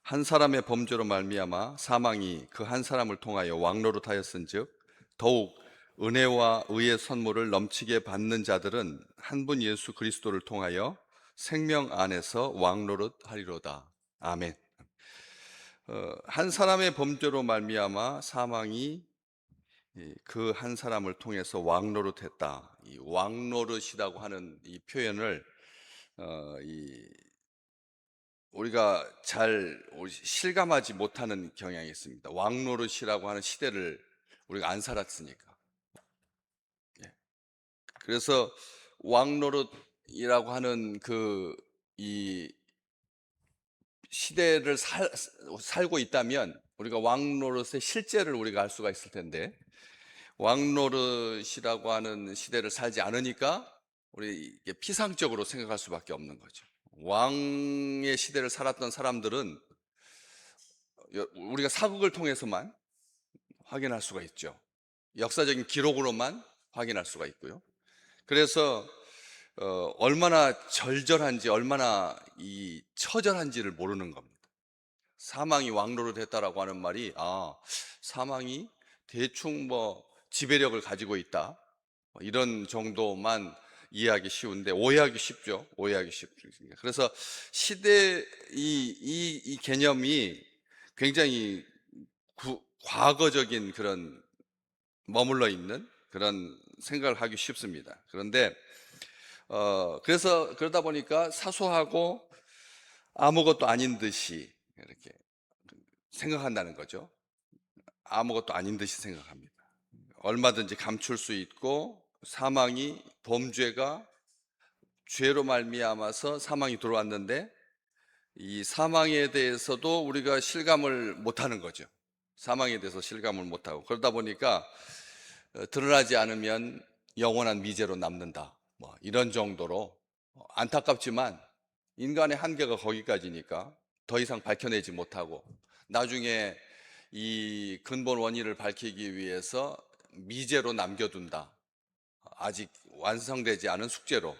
한 사람의 범죄로 말미암아 사망이 그 한 사람을 통하여 왕노릇하였은즉 더욱 은혜와 의의 선물을 넘치게 받는 자들은 한 분 예수 그리스도를 통하여 생명 안에서 왕노릇하리로다. 아멘. 한 사람의 범죄로 말미암아 사망이 그 한 사람을 통해서 왕노릇했다. 이 왕노릇이라고 하는 이 표현을 우리가 잘 실감하지 못하는 경향이 있습니다. 왕노릇이라고 하는 시대를 우리가 안 살았으니까. 예. 그래서 왕노릇이라고 하는 이 시대를 살고 있다면 우리가 왕노릇의 실제를 우리가 알 수가 있을 텐데, 왕노릇이라고 하는 시대를 살지 않으니까 우리 이게 피상적으로 생각할 수밖에 없는 거죠. 왕의 시대를 살았던 사람들은 우리가 사극을 통해서만 확인할 수가 있죠. 역사적인 기록으로만 확인할 수가 있고요. 그래서 얼마나 절절한지 얼마나 이 처절한지를 모르는 겁니다. 사망이 왕로로 됐다라고 하는 말이 사망이 대충 뭐 지배력을 가지고 있다 이런 정도만 이해하기 쉬운데 오해하기 쉽죠. 오해하기 쉽죠. 그래서 시대 이 개념이 굉장히 과거적인 그런 머물러 있는 그런 생각을 하기 쉽습니다. 그런데 그래서 그러다 보니까 사소하고 아무것도 아닌 듯이 이렇게 생각한다는 거죠. 아무것도 아닌 듯이 생각합니다. 얼마든지 감출 수 있고 사망이 범죄가 죄로 말미암아서 사망이 들어왔는데 이 사망에 대해서도 우리가 실감을 못하는 거죠. 사망에 대해서 실감을 못하고 그러다 보니까 드러나지 않으면 영원한 미제로 남는다. 뭐 이런 정도로 안타깝지만 인간의 한계가 거기까지니까 더 이상 밝혀내지 못하고 나중에 이 근본 원인을 밝히기 위해서 미제로 남겨둔다. 아직 완성되지 않은 숙제로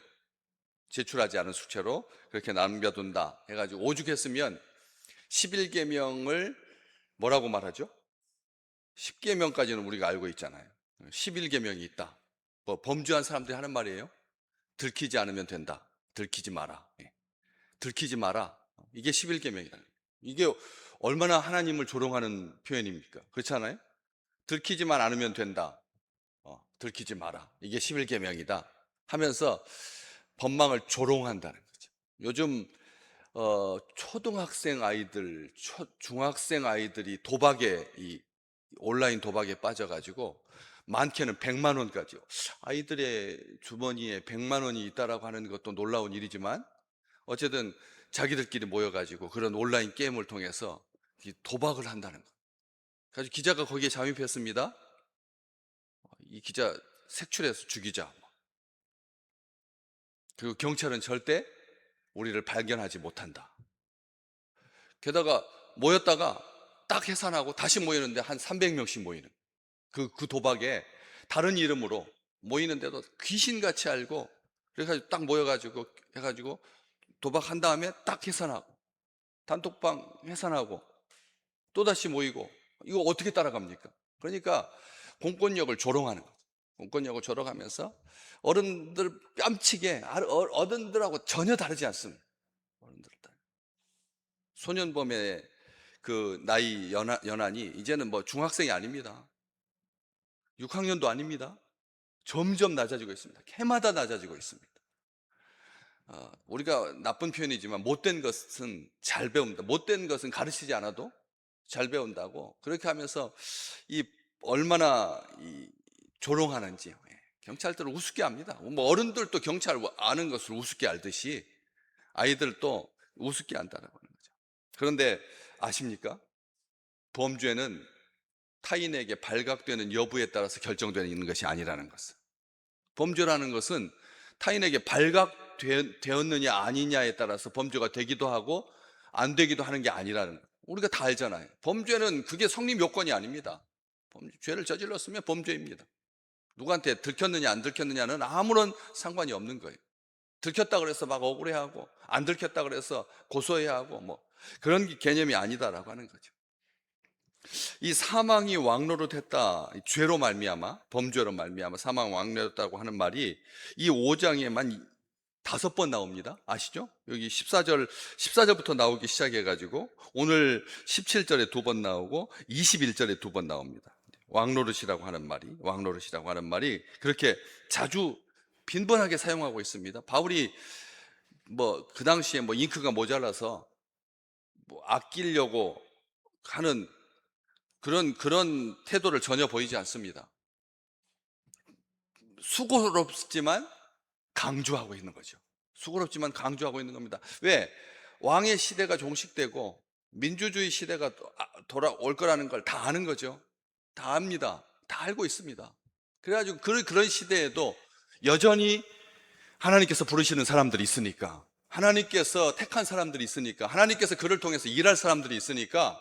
제출하지 않은 숙제로 그렇게 남겨둔다 해가지고 오죽했으면 11계명을 뭐라고 말하죠? 10계명까지는 우리가 알고 있잖아요. 11계명이 있다. 뭐 범죄한 사람들이 하는 말이에요. 들키지 않으면 된다. 들키지 마라. 예. 들키지 마라. 이게 11계명이다. 이게 얼마나 하나님을 조롱하는 표현입니까? 그렇지 않아요? 들키지만 않으면 된다. 들키지 마라. 이게 11계명이다. 하면서 법망을 조롱한다는 거죠. 요즘 초등학생 아이들, 중학생 아이들이 도박에 온라인 도박에 빠져가지고 많게는 100만 원까지요. 아이들의 주머니에 100만 원이 있다라고 하는 것도 놀라운 일이지만 어쨌든 자기들끼리 모여가지고 그런 온라인 게임을 통해서 도박을 한다는 거. 그래서 기자가 거기에 잠입했습니다. 이 기자 색출해서 죽이자. 그리고 경찰은 절대 우리를 발견하지 못한다. 게다가 모였다가 딱 해산하고 다시 모이는데 한 300명씩 모이는 그 도박에 다른 이름으로 모이는데도 귀신같이 알고 그래가지고 딱 모여가지고 해가지고 도박한 다음에 딱 해산하고 단톡방 해산하고 또다시 모이고 이거 어떻게 따라갑니까? 그러니까 공권력을 조롱하는 거죠. 공권력을 조롱하면서 어른들 뺨치게 어른들하고 전혀 다르지 않습니다. 어른들 소년범의 그 나이 연한이 이제는 뭐 중학생이 아닙니다. 6학년도 아닙니다. 점점 낮아지고 있습니다. 해마다 낮아지고 있습니다. 우리가 나쁜 표현이지만 못된 것은 잘 배웁니다. 못된 것은 가르치지 않아도 잘 배운다고 그렇게 하면서 이 얼마나 조롱하는지 경찰들을 우습게 합니다. 뭐 어른들도 경찰 아는 것을 우습게 알듯이 아이들도 우습게 한다라고 하는 거죠. 그런데 아십니까? 범죄는 타인에게 발각되는 여부에 따라서 결정되는 것이 아니라는 것을. 범죄라는 것은 타인에게 발각되었느냐 아니냐에 따라서 범죄가 되기도 하고 안 되기도 하는 게 아니라는 거예요. 우리가 다 알잖아요. 범죄는 그게 성립 요건이 아닙니다. 죄를 저질렀으면 범죄입니다. 누구한테 들켰느냐 안 들켰느냐는 아무런 상관이 없는 거예요. 들켰다 그래서 막 억울해하고, 안 들켰다 그래서 고소해야 하고, 뭐 그런 개념이 아니다라고 하는 거죠. 이 사망이 왕노릇했다, 죄로 말미암아, 범죄로 말미암아 사망 왕노릇했다고 하는 말이 이 5장에만 5번 나옵니다. 아시죠? 여기 14절부터 나오기 시작해가지고 오늘 17절에 2번 나오고 21절에 2번 나옵니다. 왕노릇이라고 하는 말이 그렇게 자주 빈번하게 사용하고 있습니다. 바울이 뭐 그 당시에 뭐 잉크가 모자라서 뭐 아끼려고 하는 그런 태도를 전혀 보이지 않습니다. 수고롭지만 강조하고 있는 거죠. 수고롭지만 강조하고 있는 겁니다. 왜? 왕의 시대가 종식되고 민주주의 시대가 돌아올 거라는 걸 다 아는 거죠. 다 압니다. 다 알고 있습니다. 그래가지고 그런 시대에도 여전히 하나님께서 부르시는 사람들이 있으니까, 하나님께서 택한 사람들이 있으니까, 하나님께서 그를 통해서 일할 사람들이 있으니까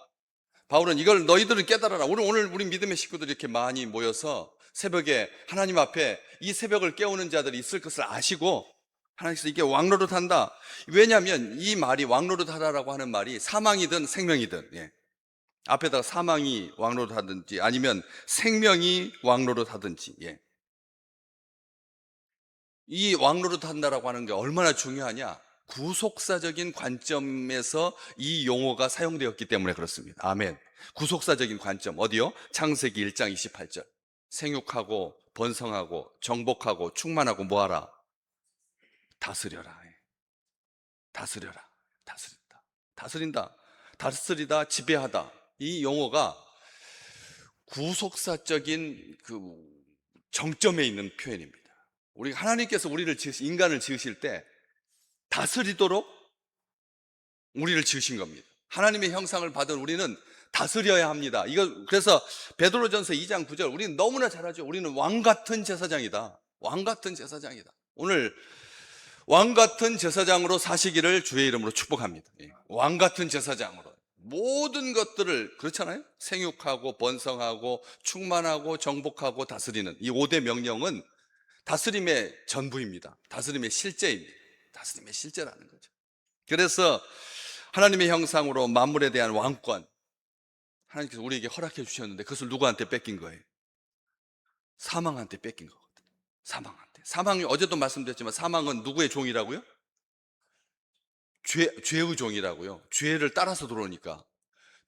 바울은 이걸 너희들은 깨달아라. 오늘 우리 믿음의 식구들이 이렇게 많이 모여서 새벽에 하나님 앞에 이 새벽을 깨우는 자들이 있을 것을 아시고 하나님께서 이게 왕노릇한다. 왜냐하면 이 말이 왕노릇하다라고 하는 말이 사망이든 생명이든, 예, 앞에다가 사망이 왕노릇하든지 아니면 생명이 왕노릇하든지, 예, 이 왕노릇한다라고 하는 게 얼마나 중요하냐? 구속사적인 관점에서 이 용어가 사용되었기 때문에 그렇습니다. 아멘. 구속사적인 관점 어디요? 창세기 1장 28절. 생육하고 번성하고 정복하고 충만하고 뭐하라? 다스려라. 다스려라. 다스린다. 다스린다. 다스리다, 지배하다. 이 용어가 구속사적인 그 정점에 있는 표현입니다. 우리 하나님께서 인간을 지으실 때 다스리도록 우리를 지으신 겁니다. 하나님의 형상을 받은 우리는 다스려야 합니다. 그래서 베드로전서 2장 9절 우리는 너무나 잘 알죠. 우리는 왕 같은 제사장이다. 왕 같은 제사장이다. 오늘 왕 같은 제사장으로 사시기를 주의 이름으로 축복합니다. 왕 같은 제사장으로 모든 것들을, 그렇잖아요. 생육하고 번성하고 충만하고 정복하고 다스리는 이 5대 명령은 다스림의 전부입니다. 다스림의 실제입니다. 다스림의 실제라는 거죠. 그래서 하나님의 형상으로 만물에 대한 왕권 하나님께서 우리에게 허락해 주셨는데 그것을 누구한테 뺏긴 거예요? 사망한테 뺏긴 거거든요. 사망이 어제도 말씀드렸지만 사망은 누구의 종이라고요? 죄의 종이라고요. 죄를 따라서 들어오니까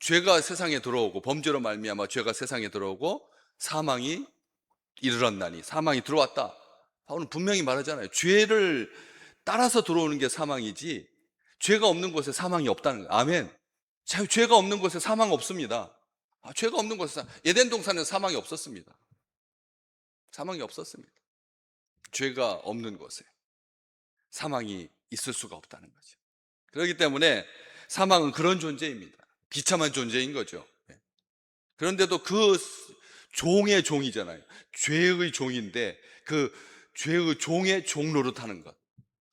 죄가 세상에 들어오고 범죄로 말미암아 죄가 세상에 들어오고 사망이 이르렀나니, 사망이 들어왔다. 바울은 분명히 말하잖아요. 죄를 따라서 들어오는 게 사망이지 죄가 없는 곳에 사망이 없다는 거예요. 아멘. 죄가 없는 곳에 사망 없습니다. 죄가 없는 곳에 에덴 동산에 사망이 없었습니다. 사망이 없었습니다. 죄가 없는 곳에 사망이 있을 수가 없다는 거죠. 그렇기 때문에 사망은 그런 존재입니다. 비참한 존재인 거죠. 그런데도 그 종의 종이잖아요. 죄의 종인데 그 죄의 종의 종노릇하는 것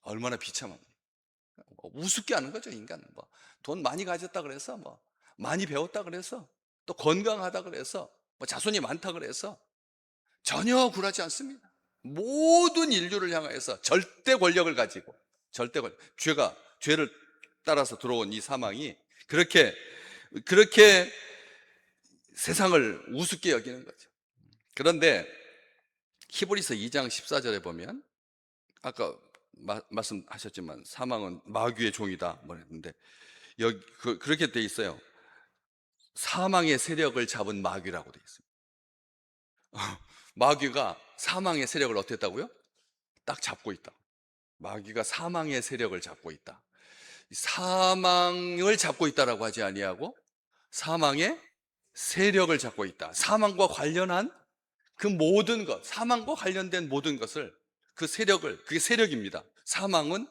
얼마나 비참합니까? 우습게 하는 거죠. 인간은 돈 많이 가졌다 그래서 많이 배웠다 그래서 또 건강하다 그래서 자손이 많다 그래서 전혀 굴하지 않습니다. 모든 인류를 향하여서 절대 권력을 가지고 죄를 따라서 들어온 이 사망이 그렇게 세상을 우습게 여기는 거죠. 그런데 히브리서 2장 14절에 보면 아까 말씀하셨지만 사망은 마귀의 종이다 했는데 여기 그렇게 돼 있어요. 사망의 세력을 잡은 마귀라고 돼 있습니다. 마귀가 사망의 세력을 어떻게 했다고요? 딱 잡고 있다. 마귀가 사망의 세력을 잡고 있다. 사망을 잡고 있다라고 하지 아니하고 사망의 세력을 잡고 있다. 사망과 관련한 그 모든 것, 사망과 관련된 모든 것을 그게 세력입니다. 사망은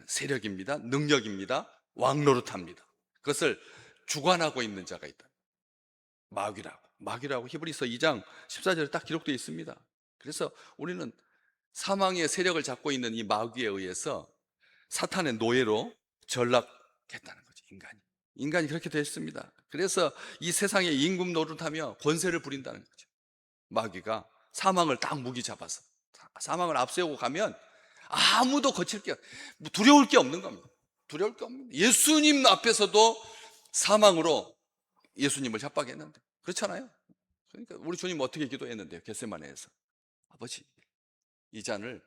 세력입니다. 능력입니다. 왕노릇합니다. 그것을 주관하고 있는 자가 있다. 마귀라고 히브리서 2장 14절에 딱 기록되어 있습니다. 그래서 우리는 사망의 세력을 잡고 있는 이 마귀에 의해서 사탄의 노예로 전락했다는 거죠. 인간이 그렇게 됐습니다. 그래서 이 세상에 임금 노릇하며 권세를 부린다는 거죠. 마귀가 사망을 딱 무기 잡아서 사망을 앞세우고 가면 아무도 두려울 게 없는 겁니다. 두려울 게 없는 거예요. 예수님 앞에서도 사망으로 예수님을 협박했는데, 그렇잖아요. 그러니까 우리 주님 어떻게 기도했는데요? 겟세마네에서 아버지, 이 잔을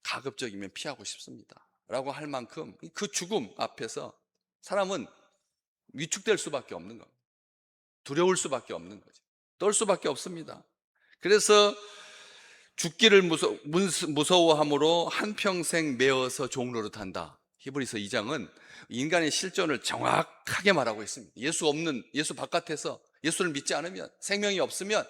가급적이면 피하고 싶습니다 라고 할 만큼 그 죽음 앞에서 사람은 위축될 수밖에 없는 겁니다. 두려울 수밖에 없는 거죠. 떨 수밖에 없습니다. 그래서 죽기를 무서워함으로 한평생 매어서 종로를 탄다. 히브리서 2장은 인간의 실존을 정확하게 말하고 있습니다. 예수 바깥에서 예수를 믿지 않으면, 생명이 없으면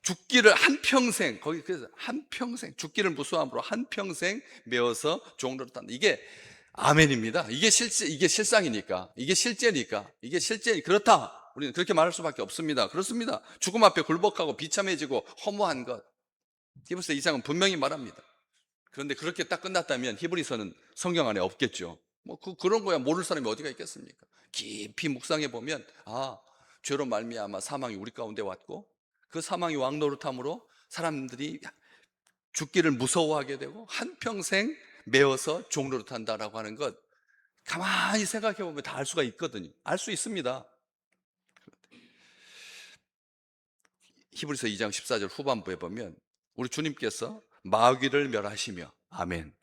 죽기를 한평생, 그래서 한평생, 죽기를 무서워함으로 한평생 매어서 종로를 탄다. 이게 아멘입니다. 이게 실상이니까, 이게 실제니까, 그렇다. 우리는 그렇게 말할 수밖에 없습니다. 그렇습니다. 죽음 앞에 굴복하고 비참해지고 허무한 것, 히브리서 2장은 분명히 말합니다. 그런데 그렇게 딱 끝났다면 히브리서는 성경 안에 없겠죠. 그런 거야 모를 사람이 어디가 있겠습니까? 깊이 묵상해 보면, 죄로 말미암아 사망이 우리 가운데 왔고, 그 사망이 왕노릇함으로 사람들이 죽기를 무서워하게 되고 한평생 매어서 종노릇한다라고 하는 것, 가만히 생각해 보면 다 알 수가 있거든요. 알 수 있습니다. 히브리서 2장 14절 후반부에 보면 우리 주님께서 마귀를 멸하시며, 아멘,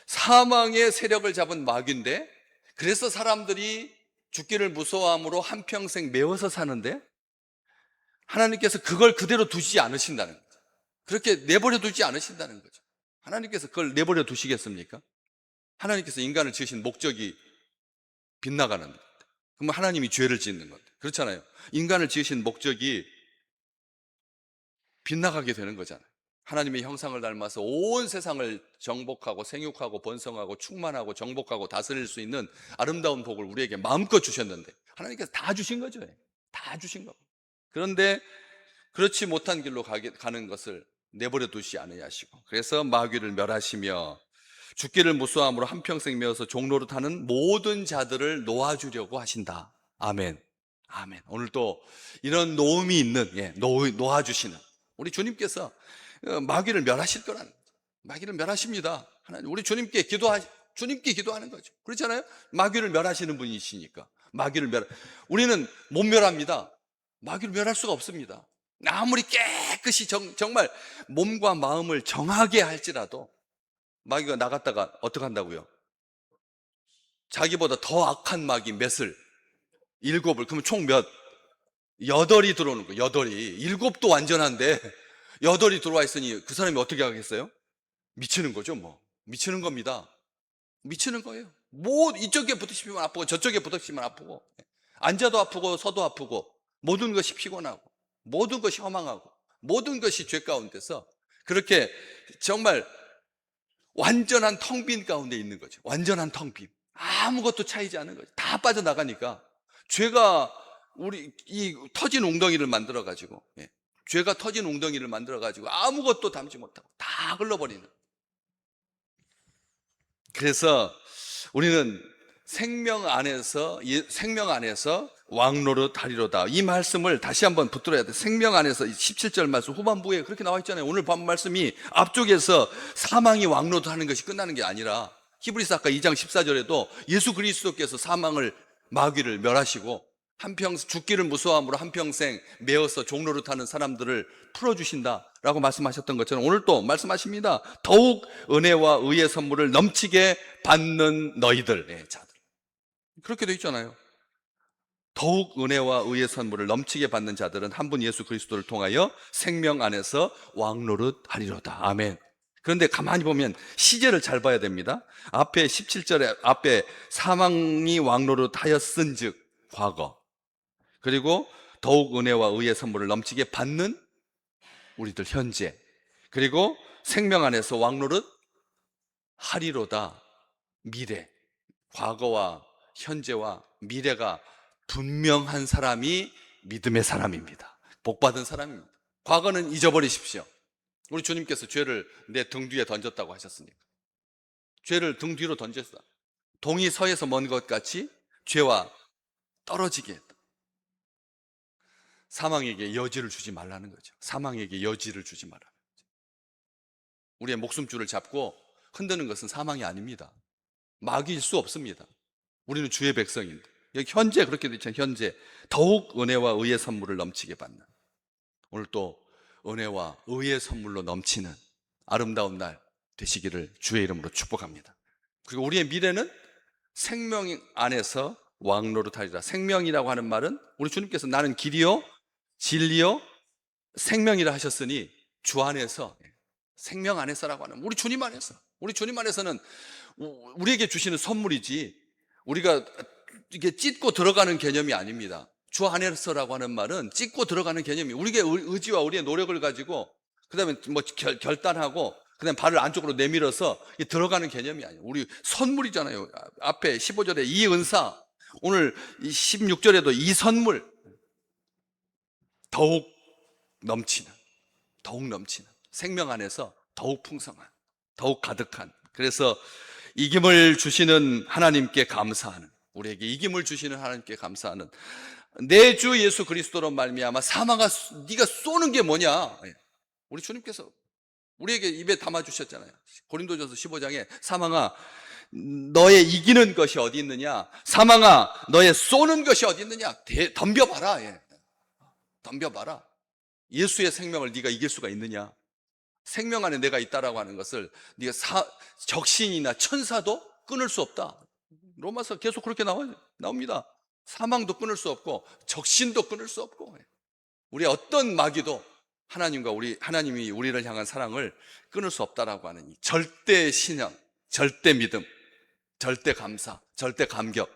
사망의 세력을 잡은 마귀인데, 그래서 사람들이 죽기를 무서워함으로 한평생 매어서 사는데, 하나님께서 그걸 그대로 두시지 않으신다는 거죠. 그렇게 내버려 두지 않으신다는 거죠. 하나님께서 그걸 내버려 두시겠습니까? 하나님께서 인간을 지으신 목적이 빗나가는 건데, 그러면 하나님이 죄를 짓는 건데, 그렇잖아요. 인간을 지으신 목적이 빗나가게 되는 거잖아요. 하나님의 형상을 닮아서 온 세상을 정복하고 생육하고 번성하고 충만하고 정복하고 다스릴 수 있는 아름다운 복을 우리에게 마음껏 주셨는데, 하나님께서 다 주신 거죠. 다 주신 거고. 그런데 그렇지 못한 길로 가는 것을 내버려 두시지 않으려 하시고, 그래서 마귀를 멸하시며 죽기를 무서워함으로 한평생 메어서 종로를 타는 모든 자들을 놓아주려고 하신다. 아멘. 아멘. 오늘 또 이런 노음이 있는, 놓아주시는 우리 주님께서 마귀를 멸하실 거라는 거죠. 마귀를 멸하십니다. 하나님, 우리 주님께 기도하는 거죠. 그렇잖아요. 마귀를 멸하시는 분이시니까. 우리는 못 멸합니다. 마귀를 멸할 수가 없습니다. 아무리 깨끗이 정말 몸과 마음을 정하게 할지라도 마귀가 나갔다가 어떻게 한다고요? 자기보다 더 악한 마귀 몇을, 7을, 그러면 총 몇? 8이 들어오는 거예요. 8이. 7도 완전한데 8이 들어와 있으니 그 사람이 어떻게 하겠어요? 미치는 거죠. 미치는 겁니다. 미치는 거예요. 이쪽에 부딪히면 아프고 저쪽에 부딪히면 아프고, 앉아도 아프고 서도 아프고, 모든 것이 피곤하고, 모든 것이 허망하고, 모든 것이 죄 가운데서 그렇게 정말 완전한 텅 빈 가운데 있는 거죠. 완전한 텅 빈. 아무것도 차이지 않은 거죠. 다 빠져나가니까 죄가 터진 웅덩이를 만들어 가지고, 죄가 터진 웅덩이를 만들어 가지고 아무것도 담지 못하고 다 흘러버리는. 그래서 우리는 생명 안에서 왕노릇 하리로다. 이 말씀을 다시 한번 붙들어야 돼. 생명 안에서 17절 말씀 후반부에 그렇게 나와 있잖아요. 오늘 본 말씀이 앞쪽에서 사망이 왕노릇 하는 것이 끝나는 게 아니라, 히브리서 아까 2장 14절에도 예수 그리스도께서 마귀를 멸하시고 죽기를 무서워함으로 한평생 매어서 종로를 타는 사람들을 풀어주신다라고 말씀하셨던 것처럼 오늘 또 말씀하십니다. 더욱 은혜와 의의 선물을 넘치게 받는 너희들, 자들. 그렇게 돼 있잖아요. 더욱 은혜와 의의 선물을 넘치게 받는 자들은 한 분 예수 그리스도를 통하여 생명 안에서 왕노릇 하리로다. 아멘. 그런데 가만히 보면 시제를 잘 봐야 됩니다. 앞에 17절에 앞에 사망이 왕노릇 하였은 즉 과거, 그리고 더욱 은혜와 의의 선물을 넘치게 받는 우리들 현재, 그리고 생명 안에서 왕노릇 하리로다 미래. 과거와 현재와 미래가 분명한 사람이 믿음의 사람입니다. 복받은 사람입니다. 과거는 잊어버리십시오. 우리 주님께서 죄를 내 등 뒤에 던졌다고 하셨으니까. 죄를 등 뒤로 던졌다. 동이 서에서 먼 것 같이 죄와 떨어지게 했다. 사망에게 여지를 주지 말라는 거죠. 사망에게 여지를 주지 말라는 거죠. 우리의 목숨줄을 잡고 흔드는 것은 사망이 아닙니다. 마귀일 수 없습니다. 우리는 주의 백성인데. 여기 현재 그렇게 되어 있잖아요. 현재 더욱 은혜와 의의 선물을 넘치게 받는, 오늘 또 은혜와 의의 선물로 넘치는 아름다운 날 되시기를 주의 이름으로 축복합니다. 그리고 우리의 미래는 생명 안에서 왕노릇하리라. 생명이라고 하는 말은 우리 주님께서 나는 길이요 진리요 생명이라 하셨으니 주 안에서, 생명 안에서라고 하는, 우리 주님 안에서, 우리 주님 안에서는 우리에게 주시는 선물이지 우리가 이게 찢고 들어가는 개념이 아닙니다. 주 안에서라고 하는 말은 찢고 들어가는 개념이, 우리의 의지와 우리의 노력을 가지고 그다음에 뭐 결단하고 그다음에 발을 안쪽으로 내밀어서 들어가는 개념이 아니에요. 우리 선물이잖아요. 앞에 15절에 이 은사, 오늘 16절에도 이 선물, 더욱 넘치는, 더욱 넘치는, 생명 안에서 더욱 풍성한, 더욱 가득한. 그래서 이김을 주시는 하나님께 감사하는, 우리에게 이김을 주시는 하나님께 감사하는, 내 주 예수 그리스도로 말미암아 사망아 네가 쏘는 게 뭐냐, 우리 주님께서 우리에게 입에 담아주셨잖아요. 고린도전서 15장에 사망아 너의 이기는 것이 어디 있느냐, 사망아 너의 쏘는 것이 어디 있느냐, 덤벼봐라. 덤벼봐라. 예수의 생명을 네가 이길 수가 있느냐, 생명 안에 내가 있다라고 하는 것을 네가 적신이나 천사도 끊을 수 없다. 로마서 계속 그렇게 나옵니다. 사망도 끊을 수 없고 적신도 끊을 수 없고, 우리의 어떤 마귀도 하나님이 우리를 향한 사랑을 끊을 수 없다라고 하는 이 절대 신앙, 절대 믿음, 절대 감사, 절대 감격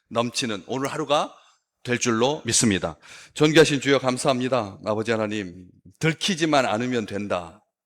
넘치는 오늘 하루가 될 줄로 믿습니다. 존귀하신 주여 감사합니다. 아버지 하나님, 들키지만 않으면 된다.